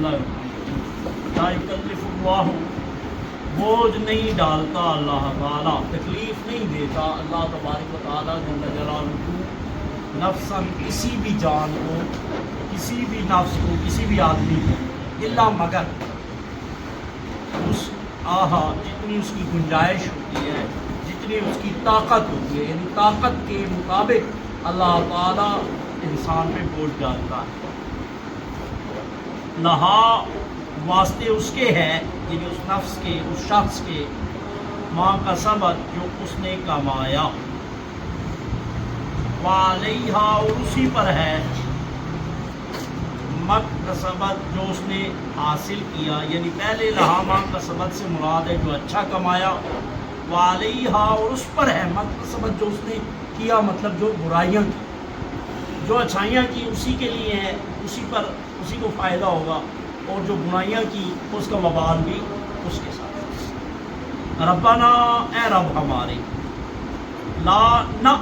لا یکلف اللہ، بوجھ نہیں ڈالتا اللہ تعالیٰ، تکلیف نہیں دیتا اللہ تبارک و تعالیٰ جل جلالہ نفساً کسی بھی جان کو، کسی بھی نفس کو، کسی بھی آدمی کو، الا مگر اس جتنی اس کی گنجائش ہوتی ہے، جتنی اس کی طاقت ہوتی ہے، یعنی طاقت کے مطابق اللہ تعالیٰ انسان پہ بوجھ ڈالتا ہے۔ لہا واسطے اس کے ہے، یعنی اس نفس کے، اس شخص کے، ماں کا سبت جو اس نے کمایا، وعلیہا اور اسی پر ہے، مکتسبت جو اس نے حاصل کیا، یعنی پہلے لہا ماں کا سبت سے مراد ہے جو اچھا کمایا، وعلیہا اور اس پر ہے مکتسبت جو اس نے کیا، مطلب جو برائیاں کی، جو اچھائیاں کی اسی کے لیے ہے، اسی پر اسی کو فائدہ ہوگا، اور جو برائیاں کی اس کا وبال بھی اس کے ساتھ۔ ربنا اے رب ہمارے، لا نہ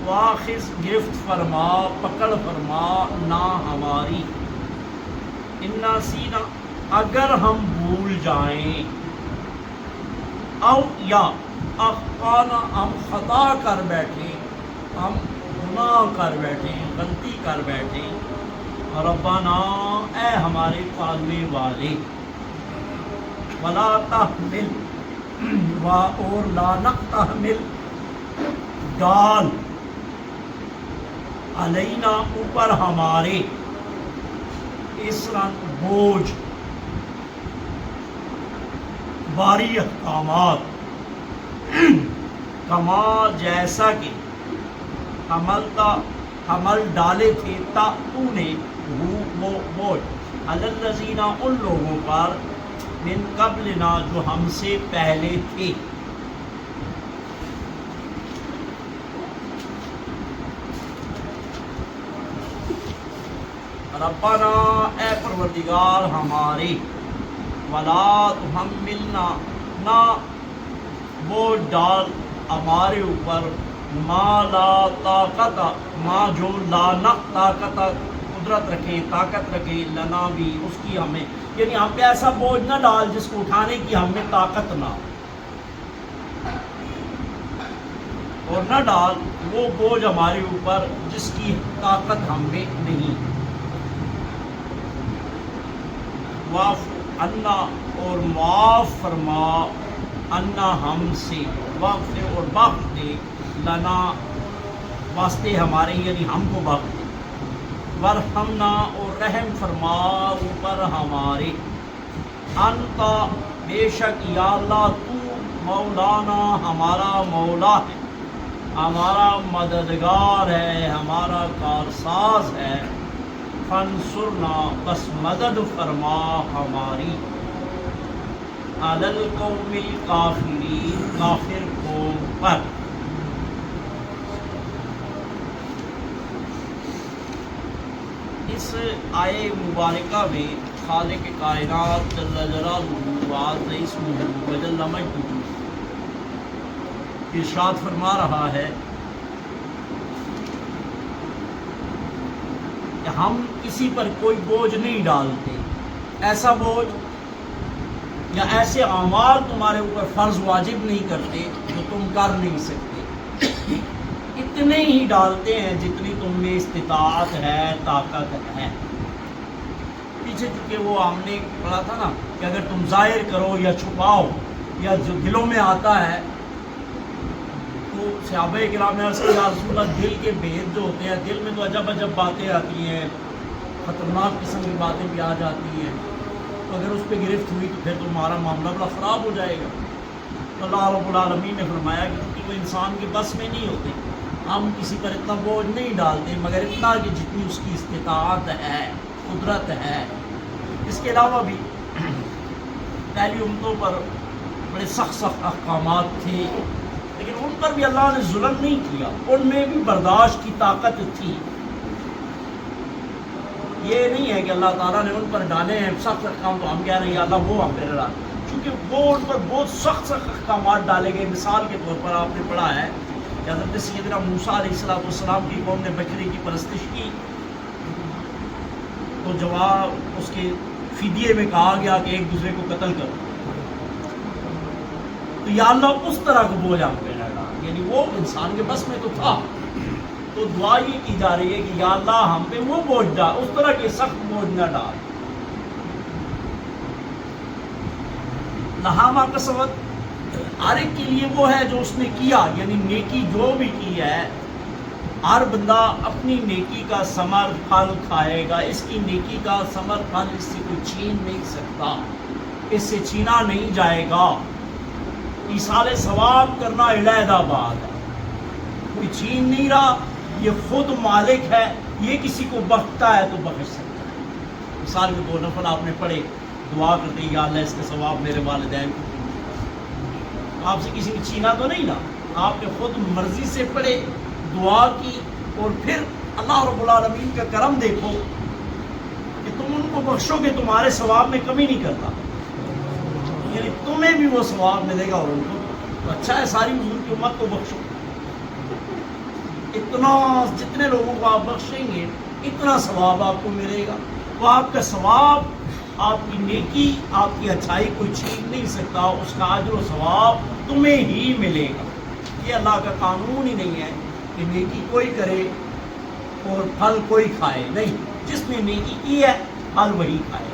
واخذ گرفت فرما، پکڑ فرما نہ ہماری، انا سینا اگر ہم بھول جائیں، او یا اخطانا ہم خطا کر بیٹھیں، ہم گناہ کر بیٹھیں، غلطی کر بیٹھیں، ربنا اے ہمارے پالنے والے، ولا تحمل اور لا تحمل ڈال، علینا اوپر ہمارے، اسرن بوجھ، باری احکامات، کما جیسا کہ حمل ڈالے تھے تو نے وہ بوجھ، علی الذین ان لوگوں پر، من قبلنا جو ہم سے پہلے تھے۔ ربنا اے پروردگار ہمارے، ولا تحملنا نہ وہ ڈال ہمارے اوپر، ما لا طاقت ما جو لا نہ طاقت قدرت رکھے، طاقت رکھے، لنا بھی اس کی ہمیں، یعنی ہم پہ ایسا بوجھ نہ ڈال جس کو اٹھانے کی ہم میں طاقت نہ، اور نہ ڈال وہ بوجھ ہمارے اوپر جس کی طاقت ہم میں نہیں۔ واف انا اور معاف فرما، انا ہم سے، وقت اور بخش دے، لنا واسطے ہمارے یعنی ہم کو بخش دے، ورحمنا اور رحم فرما اوپر ہمارے، انتا بے شک یا اللہ تو مولانا ہمارا مولا ہے، ہمارا مددگار ہے، ہمارا کارساز ہے، فانصرنا بس مدد فرما ہماری، علی القوم الکافرین کافر قوم پر۔ اس آیے مبارکہ میں خالق کائنات جل جلالہ وعز اسمہ وجل مجدہ ارشاد فرما رہا ہے کہ ہم کسی پر کوئی بوجھ نہیں ڈالتے، ایسا بوجھ یا ایسے اعمال تمہارے اوپر فرض واجب نہیں کرتے جو تم کر نہیں سکتے، اتنے ہی ڈالتے ہیں جتنی تم میں استطاعت ہے، طاقت ہے۔ پیچھے چونکہ وہ ہم نے پڑھا تھا نا کہ اگر تم ظاہر کرو یا چھپاؤ یا جو دلوں میں آتا ہے، تو صحابہ کرام نے عرض کیا یا رسول اللہ دل کے بھید جو ہوتے ہیں، دل میں تو عجب عجب باتیں آتی ہیں، خطرناک قسم کی باتیں بھی آ جاتی ہیں، تو اگر اس پہ گرفت ہوئی تو پھر تمہارا معاملہ بڑا خراب ہو جائے گا۔ تو اللہ رب العالمین نے فرمایا کہ کیونکہ وہ انسان کے بس میں نہیں ہوتے، ہم کسی پر اتنا بوجھ نہیں ڈالتے مگر اتنا کہ جتنی اس کی استطاعت ہے، قدرت ہے۔ اس کے علاوہ بھی پہلی امتوں پر بڑے سخت سخت احکامات تھے، لیکن ان پر بھی اللہ نے ظلم نہیں کیا، ان میں بھی برداشت کی طاقت تھی۔ یہ نہیں ہے کہ اللہ تعالیٰ نے ان پر ڈالے ہیں سخت احکام تو ہم کہہ رہے ہیں یا اللہ وہ ہم پہ ڈال، چونکہ وہ ان پر بہت سخت سخت احکامات ڈالے گئے۔ مثال کے طور پر آپ نے پڑھا ہے کہ حضرت سیدنا موسیٰ علیہ السلام کی قوم نے بکری کی پرستش کی، تو جواب اس کے فدیے میں کہا گیا کہ ایک دوسرے کو قتل کرو، تو یا اللہ اس طرح کا بوجھ ہم پہ نہ ڈال، یعنی وہ انسان کے بس میں تو تھا، تو دعا یہ کی جا رہی ہے کہ یا اللہ ہم پہ وہ بوجھ ڈال، اس طرح کے سخت بوجھ نہ ڈال۔ لہامہ کسبت ہر ایک کے لیے وہ ہے جو اس نے کیا، یعنی نیکی جو بھی کی ہے، ہر بندہ اپنی نیکی کا ثمر پھل کھائے گا، اس کی نیکی کا ثمر پھل اس سے کوئی چھین نہیں سکتا، اس سے چھینا نہیں جائے گا۔ ایصال ثواب کرنا علیحدہ بات ہے، کوئی چھین نہیں رہا، یہ خود مالک ہے، یہ کسی کو بخشتا ہے تو بخش سکتا ہے۔ مثال کے 2 نفل آپ نے پڑھے، دعا کرتے یا اللہ اس کا ثواب میرے والدین کو، آپ سے کسی نے چھینا تو نہیں نا، آپ نے خود مرضی سے پڑھے، دعا کی، اور پھر اللہ رب العالمین کا کرم دیکھو کہ تم ان کو بخشو گے، تمہارے ثواب میں کمی نہیں کرتا، یعنی تمہیں بھی وہ ثواب ملے گا اور ان کو تو اچھا ہے، ساری حضور کی امت کو بخشو، اتنا جتنے لوگوں کو آپ بخشیں گے اتنا ثواب آپ کو ملے گا، وہ آپ کا ثواب، آپ کی نیکی، آپ کی اچھائی کوئی چھین نہیں سکتا، اس کا اجر و ثواب تمہیں ہی ملے گا۔ یہ اللہ کا قانون ہی نہیں ہے کہ نیکی کوئی کرے اور پھل کوئی کھائے، نہیں، جس نے نیکی کی ہے پھل وہی کھائے۔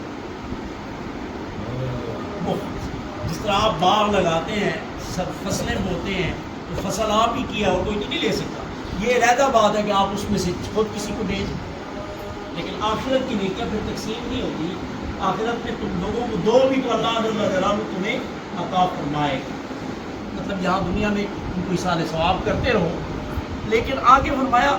جس طرح آپ باغ لگاتے ہیں، سب فصلیں بوتے ہیں، تو فصل آپ ہی کیا اور کوئی نہیں لے سکتا، یہ علیحدہ بات ہے کہ آپ اس میں سے خود کسی کو دیں، لیکن آخرت کی نیکیاں پھر تقسیم نہیں ہوتی، آخرت میں تم لوگوں کو دو بھی تو اللہ جل جلالہ تمہیں عطا فرمائے گا، مطلب یہاں دنیا میں تم کو ایصال ثواب کرتے رہو، لیکن آگے فرمایا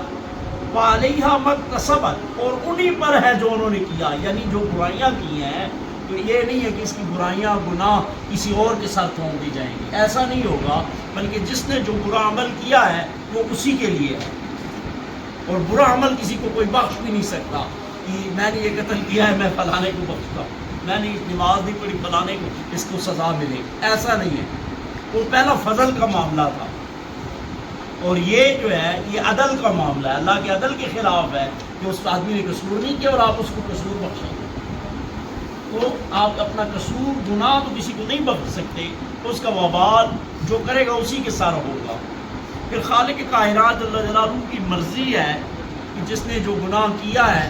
وَعَلَيْهَا مَكْتَسَبَتْ، اور انہی پر ہے جو انہوں نے کیا، یعنی جو برائیاں کی ہیں تو یہ نہیں ہے کہ اس کی برائیاں گناہ کسی اور کے ساتھ تھوپ دی جائیں گی، ایسا نہیں ہوگا، بلکہ جس نے جو برا عمل کیا ہے وہ اسی کے لیے ہے، اور برا عمل کسی کو کوئی بخش بھی نہیں سکتا کہ میں نے یہ قتل کیا ہے میں فلانے کو بخشتا ہوں، میں نے نماز نہیں پڑھی فلانے کو اس کو سزا ملے، ایسا نہیں ہے، وہ پہلا فضل کا معاملہ تھا، اور یہ جو ہے یہ عدل کا معاملہ ہے، اللہ کے عدل کے خلاف ہے کہ اس آدمی نے قصور نہیں کیا اور آپ اس کو قصور بخشیں، تو آپ اپنا قصور گناہ تو کسی کو نہیں بخش سکتے، اس کا وبال جو کرے گا اسی کے ساتھ ہوگا۔ پھر خالق کائنات جل جلالہ کی مرضی ہے کہ جس نے جو گناہ کیا ہے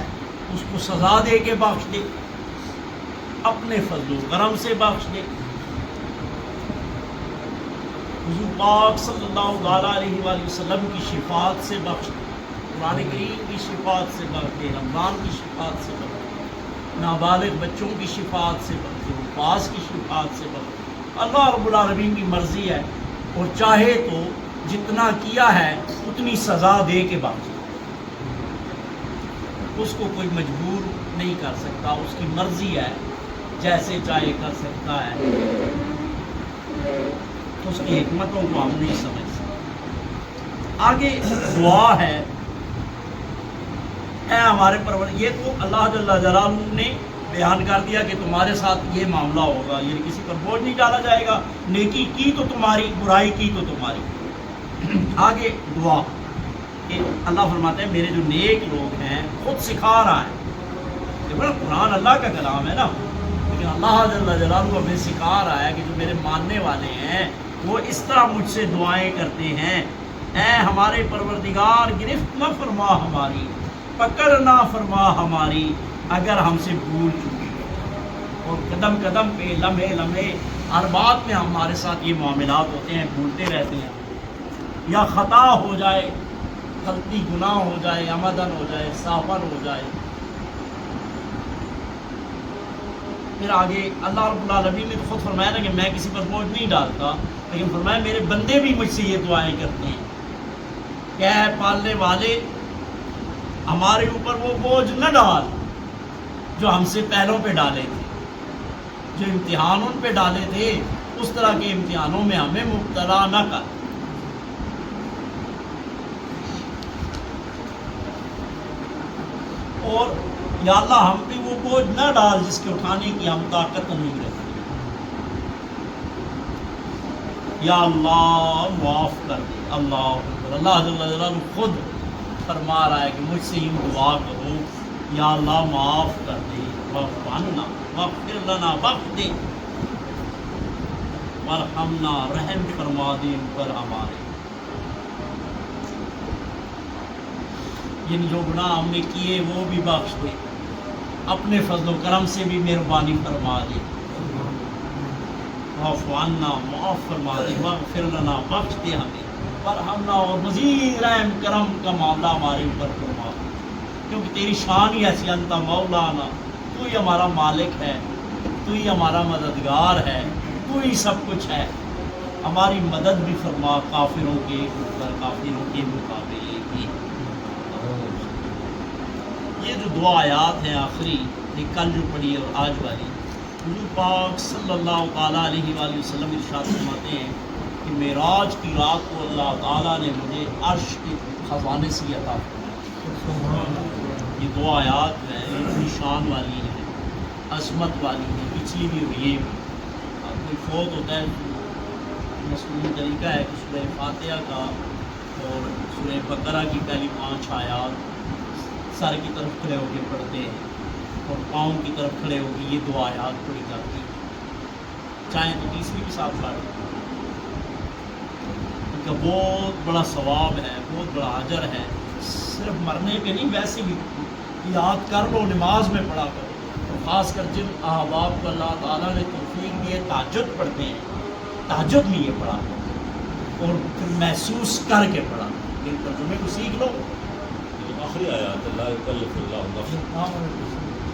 اس کو سزا دے کے بخش دے، اپنے فضل و کرم سے بخش دے۔ حضور پاک صلی اللہ علیہ وآلہ وسلم کی شفاعت سے بخش دے، قرآن کریم کی شفاعت سے بخش دے، رمضان کی شفاعت سے بخش دے، نابالغ بچوں کی شفاعت سے بخش دے، پاس کی شفاعت سے بخش دے۔ اللہ رب العالمین کی مرضی ہے، اور چاہے تو جتنا کیا ہے اتنی سزا دے کے بخش دے، اس کو کوئی مجبور نہیں کر سکتا، اس کی مرضی ہے، جیسے چاہے کر سکتا ہے، اس کی حکمتوں کو ہم نہیں سمجھ سکتے۔ آگے دعا ہے، اے ہمارے پروردگار، یہ تو اللہ جل جلالہ نے بیان کر دیا کہ تمہارے ساتھ یہ معاملہ ہوگا، یعنی کسی پر بوجھ نہیں ڈالا جائے گا، نیکی کی تو تمہاری، برائی کی تو تمہاری۔ آگے دعا کہ اللہ فرماتے ہیں میرے جو نیک لوگ ہیں خود سکھا رہا ہے، یہ قرآن اللہ کا کلام ہے نا، لیکن اللہ جل جلالہ ہمیں سکھا رہا ہے کہ جو میرے ماننے والے ہیں وہ اس طرح مجھ سے دعائیں کرتے ہیں، اے ہمارے پروردگار گرفت نہ فرما ہماری، پکڑ نہ فرما ہماری، اگر ہم سے بھول چکے، اور قدم قدم پہ لمحے لمحے ہر بات میں ہمارے ساتھ یہ معاملات ہوتے ہیں، بھولتے رہتے ہیں، یا خطا ہو جائے، غلطی گناہ ہو جائے، عمدن ہو جائے، سہون ہو جائے۔ پھر آگے اللہ رب العالمین نے خود فرمایا نا کہ میں کسی پر بوجھ نہیں ڈالتا، لیکن فرمایا میرے بندے بھی مجھ سے یہ دعائیں کرتے ہیں کہ اے پالنے والے ہمارے اوپر وہ بوجھ نہ ڈال جو ہم سے پہلوں پہ ڈالے تھے، جو امتحان ان پہ ڈالے تھے اس طرح کے امتحانوں میں ہمیں مبتلا نہ کر۔ اور یا اللہ ہم پہ وہ بوجھ نہ ڈال جس کے اٹھانے کی ہم طاقت نہیں رکھتے، یا اللہ معاف کر دے۔ اللہ جل جلالہ خود فرما رہا ہے کہ مجھ سے یوں دعا کرو، یا اللہ معاف کر دے، واعف عنا واغفر لنا بخش دے وارحمنا رحم فرما دے ان پر ہمارے. جن جو گناہ ہم نے کیے وہ بھی بخش دے, اپنے فضل و کرم سے بھی مہربانی فرما دے. واعف عنا معاف فرما دے واغفر لنا بخش دے ہمیں وارحمنا اور مزید رحم کرم کا معاملہ ہمارے اوپر فرما دے, کیونکہ تیری شان ہی ایسی انت مولانا, تو ہی ہمارا مالک ہے, تو ہی ہمارا مددگار ہے, تو ہی سب کچھ ہے. ہماری مدد بھی فرما کافروں کے اوپر, کافروں کے مقابلے بھی. یہ جو دو آیات ہیں آخری, یہ کل جو پڑھی اور آج والی, حضور پاک صلی اللہ تعالیٰ علیہ وآلہ وسلم ارشاد فرماتے ہیں کہ معراج کی رات کو اللہ تعالیٰ نے مجھے عرش کے خزانے سے عطا فرمایا. یہ دو آیات ہیں, اتنی شان والی ہیں, عظمت والی ہیں, پچھلی بھی اور یہ بھی. کوئی فوت ہوتا ہے مصنوعی طریقہ ہے کہ سورہ فاتحہ کا اور سورہ بقرہ کی پہلی 5 آیات سر کی طرف کھڑے ہو کے پڑھتے ہیں اور پاؤں کی طرف کھڑے ہو کے یہ 2 آیات پڑھی جاتی ہیں. چاہیں تو تیسری بھی ساتھ پڑھ, ان کا بہت بڑا ثواب ہے, بہت بڑا اجر ہے. صرف مرنے پہ نہیں, ویسے بھی یاد کر لو, نماز میں پڑھا کرو. خاص کر جن احباب کو اللہ تعالیٰ نے توفیق دیے تہجد پڑھتے ہیں, تہجد میں یہ پڑھا اور پھر محسوس کر کے پڑھا. ان ترجمے کو سیکھ لو. آخری آیات لا یکلف اللہ نفسا,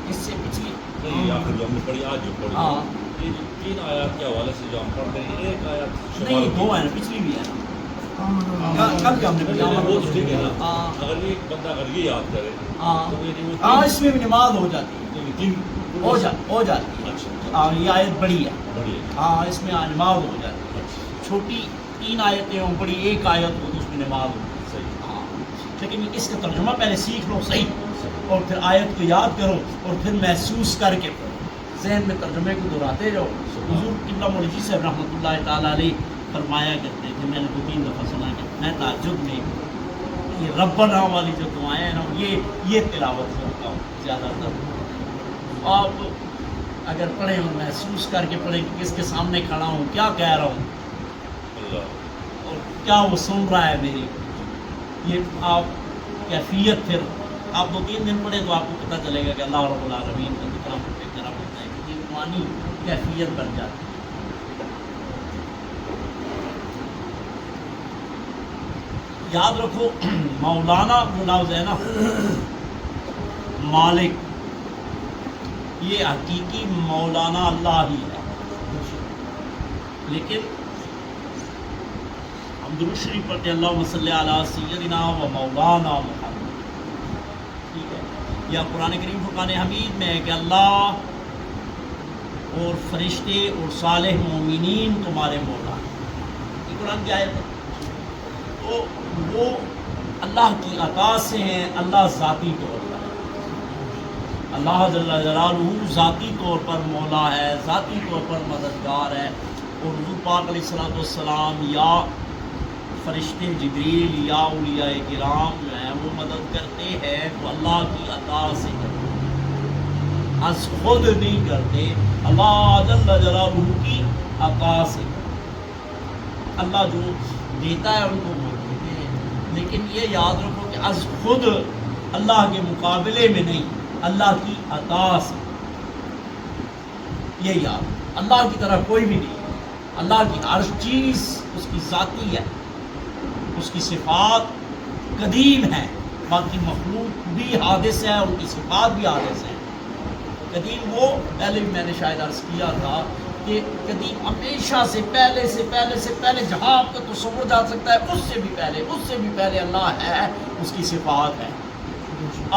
اس سے پچھلی نہیں آخری ہم نے پڑھی, آج جو پڑھی یہ 3 آیات کے حوالے سے جو ہم پڑھتے ہیں, ایک آیت نہیں 2 ہیں نا, پچھلی بھی ہے نا, کل بھی ہم نے وہ تو ٹھیک ہے نا. اگر ایک بندہ اگر یہ یاد کرے ہاں اس میں بھی نماز ہو جاتی ہے, ہو جاتی ہے. ہاں یہ آیت بڑی ہے, ہاں اس میں نماز ہو جاتی ہے. چھوٹی 3 آیتیں ہوں, بڑی 1 آیت ہو تو اس میں نماز ہو. ہاں لیکن اس کا ترجمہ پہلے سیکھ لو صحیح, اور پھر آیت کو یاد کرو اور پھر محسوس کر کے پڑھو, ذہن میں ترجمے کو دہراتے جاؤ. حضور قبلہ مولوی صاحب رحمۃ اللہ تعالیٰ علیہ فرمایا کرتے تھے, میں نے 2-3 دفعہ سنا کہ میں تہجد میں یہ ربنا والی جو دعائیں ہیں نا یہ تلاوت کرتا ہوں زیادہ تر. آپ اگر پڑھیں اور محسوس کر کے پڑھیں کہ کس کے سامنے کھڑا ہوں, کیا کہہ رہا ہوں اور کیا وہ سن رہا ہے میری, یہ آپ کیفیت پھر آپ 2-3 دن پڑھیں تو آپ کو پتہ چلے گا کہ اللہ رب العالمین کا کتنا کرم ہوتا ہے, کہ یہ روحانی کیفیت بن جاتی ہے. یاد رکھو مولانا جو لفظ ہے نا, مالک, یہ حقیقی مولانا اللہ ہی ہے. لیکن ہم درود شریف پڑھتے ہیں اللہم صلی علی سیدنا و مولانا محمد, ٹھیک ہے. یا قرآن کریم فرقان حمید میں ہے کہ اللہ اور فرشتے اور صالح مومنین تمہارے مولا ہیں. یہ قرآن کی آیت ہے. تو وہ اللہ کی عطا سے ہیں, اللہ ذاتی طور پر ہے, اللہ جل جلالہ ذاتی طور پر مولا ہے, ذاتی طور پر مددگار ہے. اور حضور پاک علیہ الصلوۃ والسلام یا فرشتے جبریل یا اولیاء کرام جو ہیں وہ مدد کرتے ہیں تو اللہ کی عطا سے کرتے ہیں, از خود نہیں کرتے, اللہ جل جلالہ کی عطا سے کرتے ہیں. اللہ جو دیتا ہے ان کو وہ دیتے ہیں, لیکن یہ یاد رکھو کہ از خود اللہ کے مقابلے میں نہیں, اللہ کی عطا سے. یہ یاد, اللہ کی طرح کوئی بھی نہیں. اللہ کی ہر چیز اس کی ذاتی ہے, اس کی صفات قدیم ہیں, باقی مخلوق بھی حادث ہے, ان کی صفات بھی حادث ہیں. قدیم وہ پہلے بھی میں نے شاید عرض کیا تھا کہ قدیم ہمیشہ سے پہلے جہاں آپ کا تصور جا سکتا ہے اس سے بھی پہلے اللہ ہے, اس کی صفات ہے.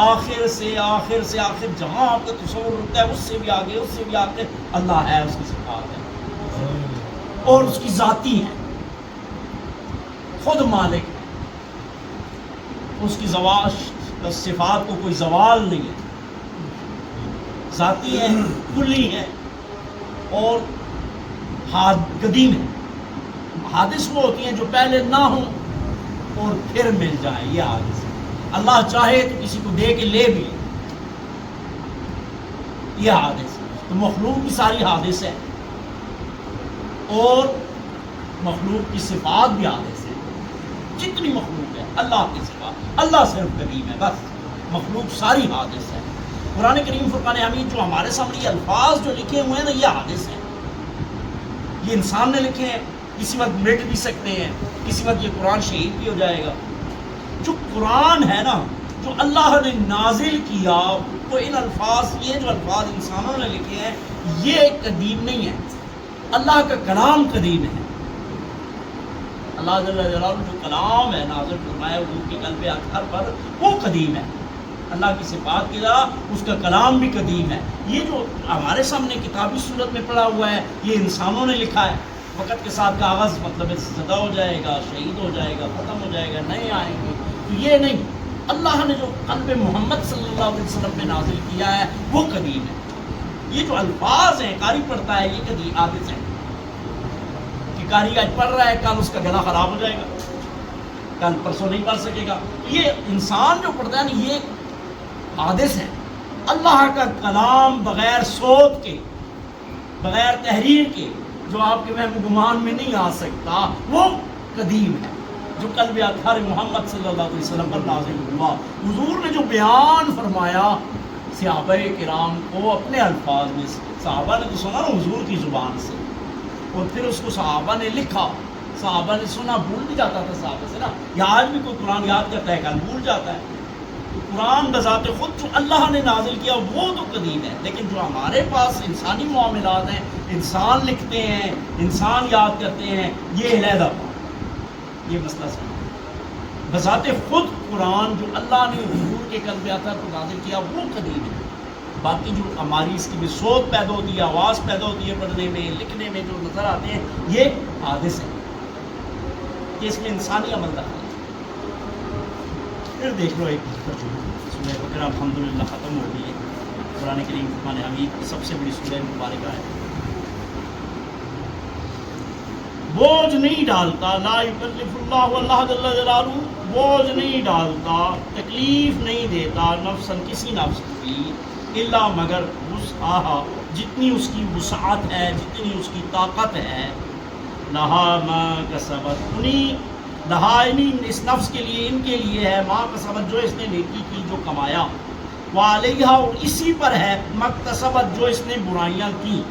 آخر سے آخر جہاں آپ کا تصور رکتا ہے اس سے بھی آگے اللہ ہے, اس کی صفات ہے اور اس کی ذاتی ہے, خود مالک ہے. اس کی صفات کو کوئی زوال نہیں ہے, ذاتی ہے, کلی ہے اور قدیم ہے. حادث وہ ہوتی ہیں جو پہلے نہ ہوں اور پھر مل جائیں, یہ حادث ہے. اللہ چاہے تو کسی کو دے کے لے بھی, یہ حادث ہے. تو مخلوق کی ساری حادث ہے اور مخلوق کی صفات بھی حادث ہے. جتنی مخلوق ہے اللہ کی صفات، اللہ صرف قدیم ہے، بس مخلوق ساری حادث ہے. قرآن کریم فرقان حمید جو ہمارے سامنے یہ الفاظ جو لکھے ہوئے ہیں نا، یہ حادث ہیں. یہ انسان نے لکھے ہیں، کسی وقت مٹ بھی سکتے ہیں، کسی وقت یہ قرآن شہید بھی ہو جائے گا. جو قرآن ہے نا، جو اللہ نے نازل کیا، تو ان الفاظ، یہ جو الفاظ انسانوں نے لکھے ہیں یہ قدیم نہیں ہے. اللہ کا کلام قدیم ہے. اللہ جل جلالہ جو کلام ہے نازل فرمایا حضور کے قلب اطہر پر، وہ قدیم ہے. اللہ کی صفات کی طرح اس کا کلام بھی قدیم ہے. یہ جو ہمارے سامنے کتابی صورت میں پڑا ہوا ہے یہ انسانوں نے لکھا ہے. وقت کے ساتھ کاغذ مطلب زدہ ہو جائے گا، شہید ہو جائے گا، ختم ہو جائے گا، نئے آئیں گے. تو یہ نہیں، اللہ نے جو قلب محمد صلی اللہ علیہ وسلم میں نازل کیا ہے وہ قدیم ہے. یہ جو الفاظ ہیں قاری پڑھتا ہے یہ قدیم حادث ہے. کہ قاری آج پڑھ رہا ہے، کل اس کا گلا خراب ہو جائے گا، کل پرسوں نہیں پڑھ سکے گا. یہ انسان جو پڑھتا ہے نا یہ حادث ہے. اللہ کا کلام بغیر صوت کے، بغیر تحریر کے، جو آپ کے وہم گمان میں نہیں آ سکتا، وہ قدیم ہے. جو قلب اطہر محمد صلی اللہ علیہ وسلم پر نازل ہوا، حضور نے جو بیان فرمایا صحابہ کرام کو اپنے الفاظ میں، صحابہ نے تو سنا نا حضور کی زبان سے، اور پھر اس کو صحابہ نے لکھا. صحابہ نے سنا، بھول بھی جاتا تھا صحابہ سے نا. یا آج بھی کوئی قرآن یاد کرتا ہے کل بھول جاتا ہے. تو قرآن بذات خود جو اللہ نے نازل کیا وہ تو قدیم ہے. لیکن جو ہمارے پاس انسانی معاملات ہیں، انسان لکھتے ہیں، انسان یاد کرتے ہیں، یہ علیحدہ بات. یہ مسئلہ سمجھ. بذات خود قرآن جو اللہ نے حضور کے قلب اطہر کو نازل کیا وہ قدیم ہے. باقی جو ہماری اس کی بھی صوت پیدا ہوتی ہے، آواز پیدا ہوتی ہے پڑھنے میں، لکھنے میں، جو نظر آتے ہیں یہ حادث ہے. کہ اس میں انسانی عمل دخل ہے. پھر دیکھ لو ایک سورہ بقرہ الحمدللہ ختم ہو گئی ہے. قرآن کریم فرقان حمید کی سب سے بڑی سورہ مبارکہ ہے. بوجھ نہیں ڈالتا، لا یکلف اللہ، اللہ جل جلالہ بوجھ نہیں ڈالتا، تکلیف نہیں دیتا نفسن کسی نفس کی، الا مگر وسعہا جتنی اس کی وسعت ہے، جتنی اس کی طاقت ہے. لہا ما کسبت، انہیں لہا اس نفس کے لیے، ان کے لیے ہے ما کسبت جو اس نے نیکی کی، جو کمایا، وعلیہا اور اسی پر ہے مکتسبت جو اس نے برائیاں کی.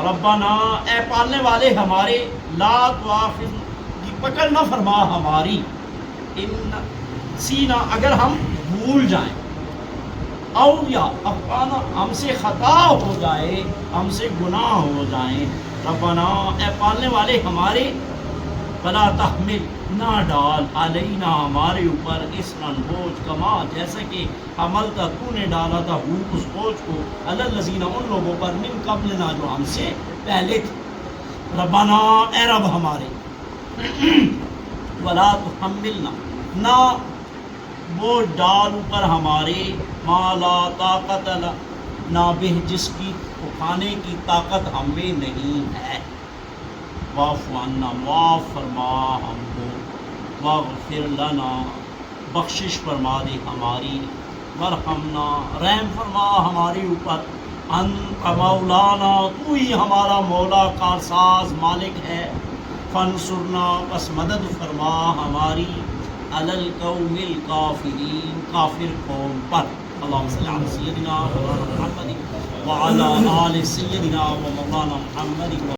ربنا اے پالنے والے ہمارے، لا تواخذ پکڑ نہ فرما ہماری، ان سینا اگر ہم بھول جائیں، او یا اخطانا ہم سے خطا ہو جائے، ہم سے گناہ ہو جائیں. ربنا اے پالنے والے ہمارے، فلا تحمل نہ ڈال، علینا ہمارے اوپر، اسرا بوجھ، کما جیسا کہ حملتا تو نے ڈالا تھا ہو اس بوجھ کو، علی الذین ان لوگوں پر، من قبلنا جو ہم سے پہلے تھے. ربنا اے رب ہمارے، ولا تحملنا نہ بوجھ ڈال اوپر ہمارے، ما لا طاقت نہ بہ جس کی اٹھانے کی طاقت ہمیں نہیں ہے. واعف عنا معاف فرما ہم کو، واغفر لنا بخشش فرما دے ہماری، ورحمنا رحم فرما ہمارے اوپر، انت مولانا تو ہی ہمارا مولا کارساز مالک ہے، فانصرنا بس مدد فرما ہماری، علی القوم الکافرین کافر قوم پر. اللہم صلی علی سیدنا و مولانا محمد وعلی آل سیدنا و مولانا محمد.